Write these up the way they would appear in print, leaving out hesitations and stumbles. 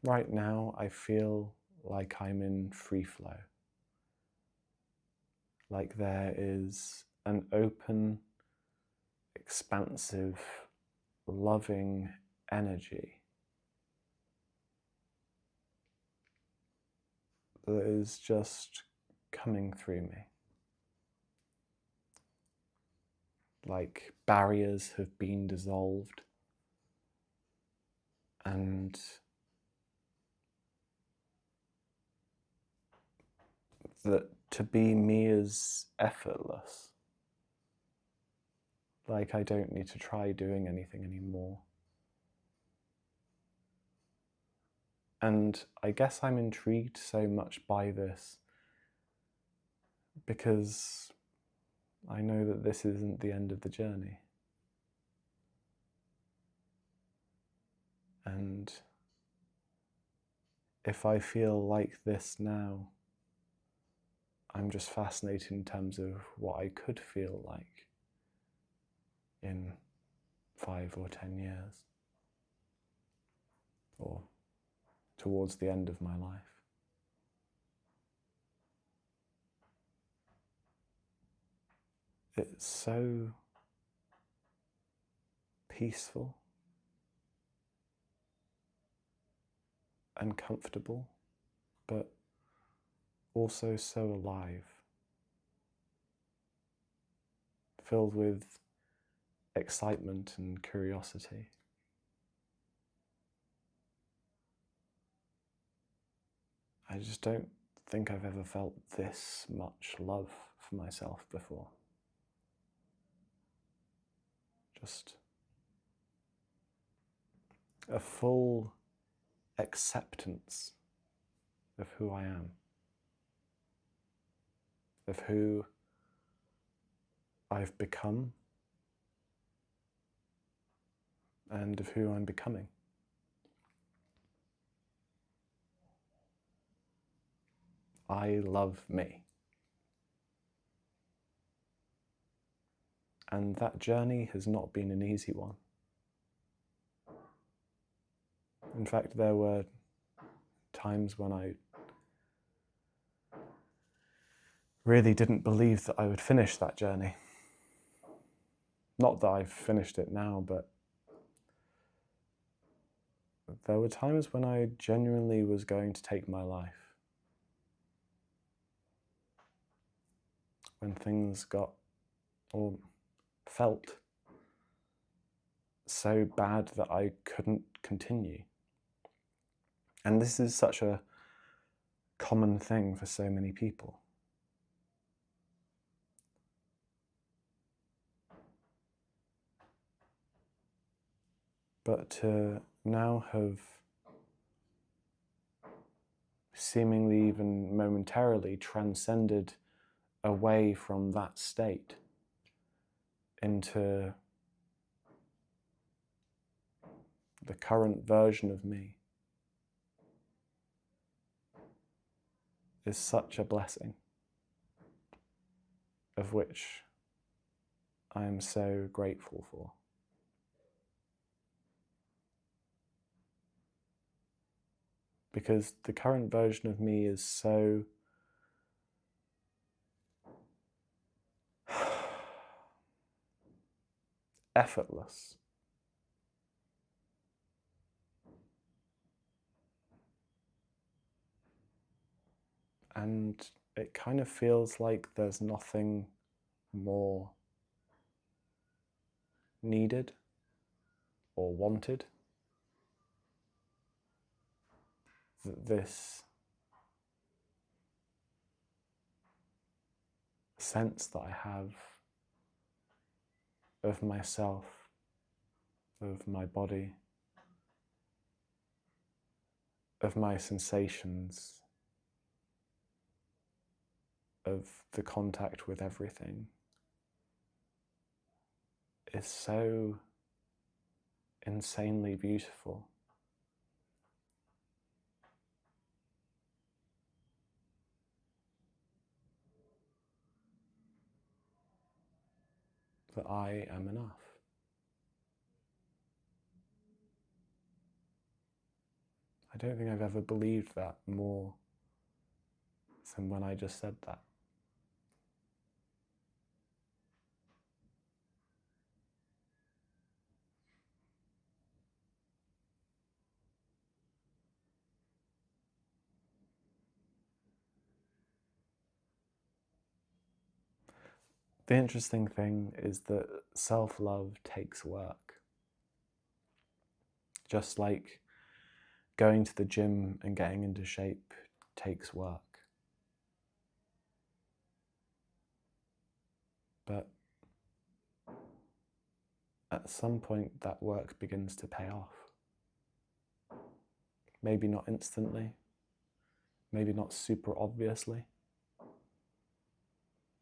right now I feel like I'm in free flow. Like there is an open, expansive, loving energy that is just coming through me. Like barriers have been dissolved and that to be me is effortless. Like I don't need to try doing anything anymore. And I guess I'm intrigued so much by this because I know that this isn't the end of the journey. And if I feel like this now, I'm just fascinated in terms of what I could feel like in 5 or 10 years, or towards the end of my life. It's so peaceful and comfortable, but also so alive, filled with excitement and curiosity. I just don't think I've ever felt this much love for myself before. Just a full acceptance of who I am, of who I've become, and of who I'm becoming. I love me. And that journey has not been an easy one. In fact, there were times when I really didn't believe that I would finish that journey. Not that I've finished it now, but there were times when I genuinely was going to take my life. When things got, or felt, so bad that I couldn't continue. And this is such a common thing for so many people. But to now have seemingly even momentarily transcended away from that state into the current version of me is such a blessing, of which I am so grateful for. Because the current version of me is so effortless. And it kind of feels like there's nothing more needed or wanted. This sense that I have of myself, of my body, of my sensations, of the contact with everything, is so insanely beautiful. That I am enough. I don't think I've ever believed that more than when I just said that. The interesting thing is that self-love takes work. Just like going to the gym and getting into shape takes work. But at some point that work begins to pay off. Maybe not instantly, maybe not super obviously,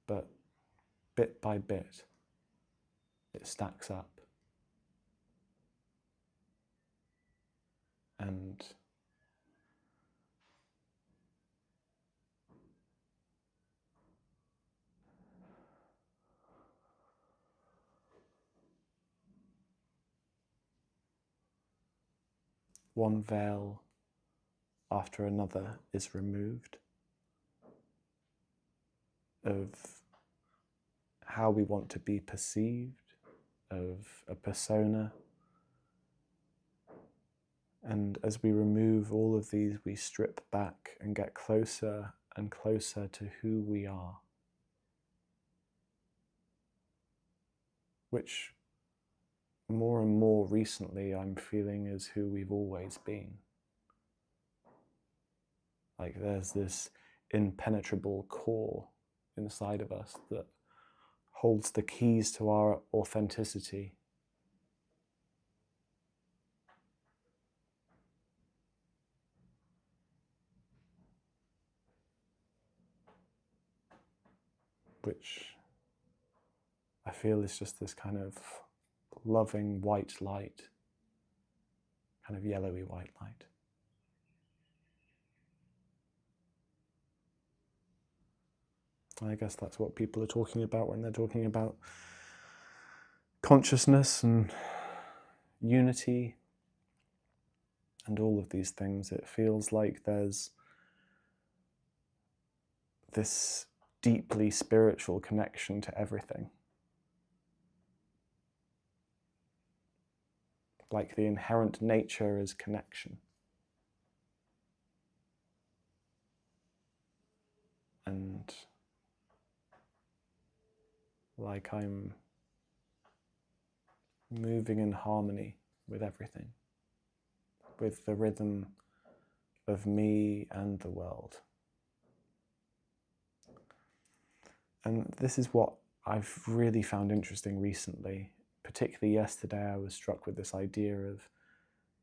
but bit by bit, it stacks up. And one veil after another is removed of how we want to be perceived, of a persona. And as we remove all of these, we strip back and get closer and closer to who we are, which more and more recently I'm feeling is who we've always been. Like there's this impenetrable core inside of us that holds the keys to our authenticity. Which I feel is just this kind of loving white light, kind of yellowy white light. I guess that's what people are talking about when they're talking about consciousness and unity and all of these things. It feels like there's this deeply spiritual connection to everything. Like the inherent nature is connection. And like I'm moving in harmony with everything, with the rhythm of me and the world. And this is what I've really found interesting recently. Particularly yesterday, I was struck with this idea of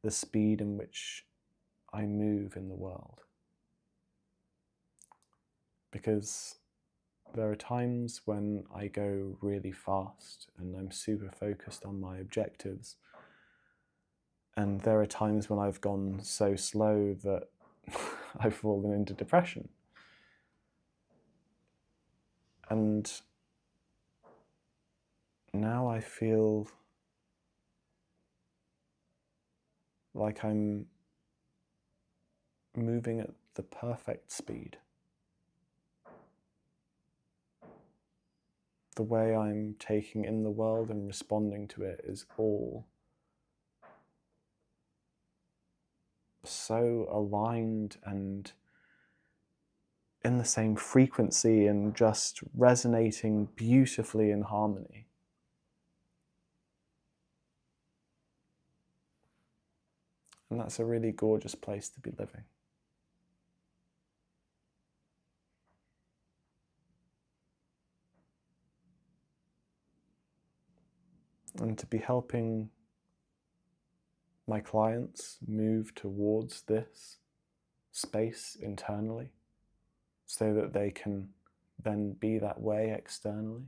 the speed in which I move in the world. Because there are times when I go really fast and I'm super focused on my objectives. And there are times when I've gone so slow that I've fallen into depression. And now I feel like I'm moving at the perfect speed. The way I'm taking in the world and responding to it is all so aligned and in the same frequency and just resonating beautifully in harmony. And that's a really gorgeous place to be living. And to be helping my clients move towards this space internally so that they can then be that way externally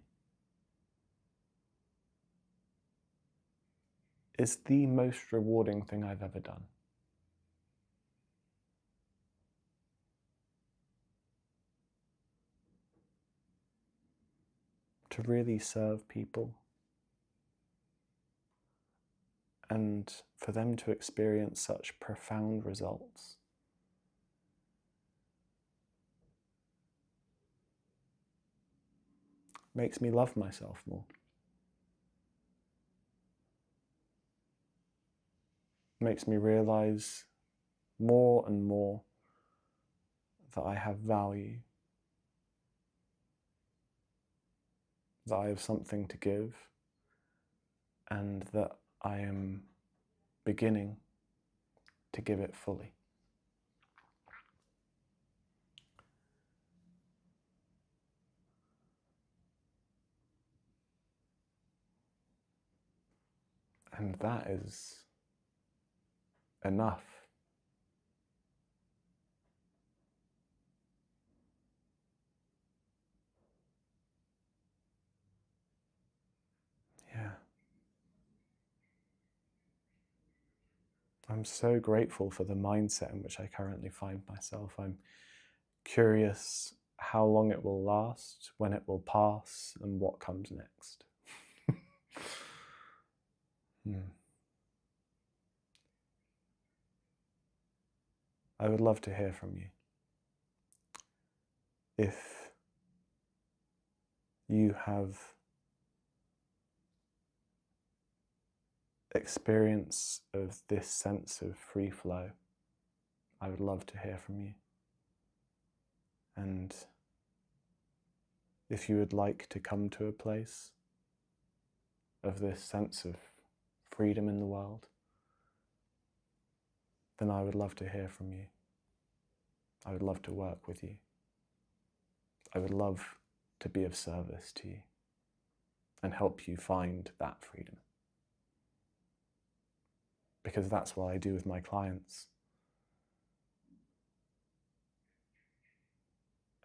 is the most rewarding thing I've ever done. To really serve people and for them to experience such profound results. Makes me love myself more. Makes me realize more and more that I have value, that I have something to give, and that I am beginning to give it fully. And that is enough. Yeah. I'm so grateful for the mindset in which I currently find myself. I'm curious how long it will last, when it will pass, and what comes next. I would love to hear from you. If you have experience of this sense of free flow, I would love to hear from you. And if you would like to come to a place of this sense of freedom in the world, then I would love to hear from you. I would love to work with you. I would love to be of service to you and help you find that freedom. Because that's what I do with my clients.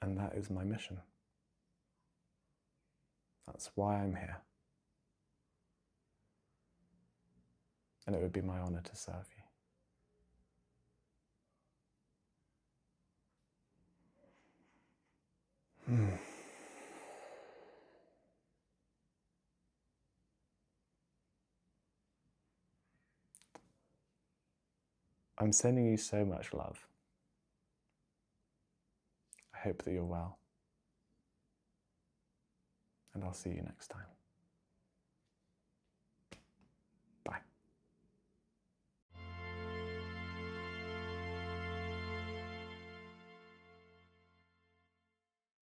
And that is my mission. That's why I'm here. And it would be my honor to serve you. I'm sending you so much love. I hope that you're well. And I'll see you next time.